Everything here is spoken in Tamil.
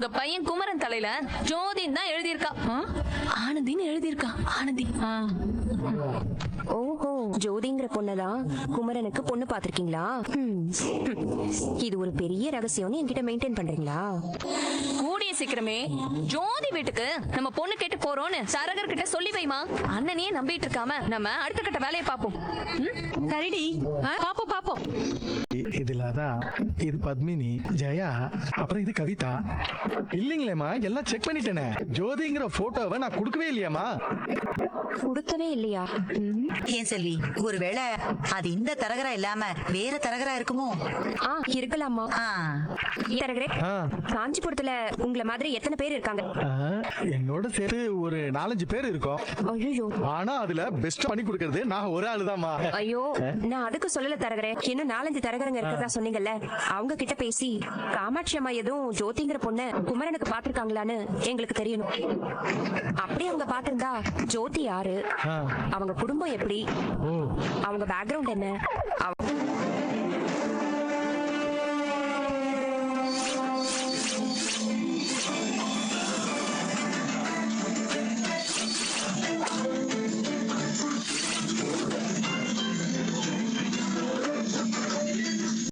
உங்க பையன் குமரன் தலையில ஜோதின்னு தான் எழுதியிருக்கா. ஆனந்தின்னு எழுதியிருக்கா. ஆனந்தி. ஓஹோ, ஜோதிங்கிற பொண்ணதான் குமரனுக்கு பொண்ணு பாத்திருக்கீங்களா? இது ஒரு பெரிய ரகசியம்னு என்கிட்ட மெயின்டைன் பண்றீங்களா? கூடிய சீக்கிரமே ஜோதி வீட்டுக்கு நம்ம பொண்ணு கேட்டு போறோம்னு சரகர் கிட்ட சொல்லி வைமா. அண்ணனையே நம்பிட்டு இருக்காம நம்ம அடுத்த கட்ட வேலையை பார்ப்போம். சரிடி, பாப்போம் பாப்போம். இதுலதான் இது பத்மினி, ஜெயா, அப்புறம் இது கவிதா. இல்லைங்களேம்மா, எல்லாம் செக் பண்ணிட்டேனே. ஜோதிங்கிற போட்டோவை நான் கொடுக்கவே இல்லையாமா. கொடுக்கவே இல்லையா? ஏன் செல்வி, ஒருவேளை அது இந்த தரகரா இல்லாம வேற தரகரா இருக்குமோ? இருக்கலாமா. தரகரே, ஆ. காஞ்சிபுரத்துல உங்களை மாதிரி எத்தனை பேர் இருக்காங்க? என்னோட சேர்த்து ஒரு 4-5 பேர் இருக்கோம். ஐயோ, ஆனா அதுல பெஸ்ட் பண்ணி கொடுக்கறது நான் ஒரு ஆளுதாம்மா. ஐயோ, நான் அதுக்கு சொல்லல தரகரே. இன்னும் 4-5 தரகரங்க இருக்கிறதா சொன்னீங்கல்ல, அவங்க கிட்ட பேசி காமாட்சி அம்மா எதுவும் ஜோதிங்கிற பொண்ணு குமரனுக்கு பாத்திருக்காங்களான்னு எங்களுக்கு தெரியணும். அப்படி அவங்க பாத்திருந்தா ஜோதி யாரு, அவங்க குடும்பம் எப்படி, அவங்க பேக்ரவுண்ட் என்ன,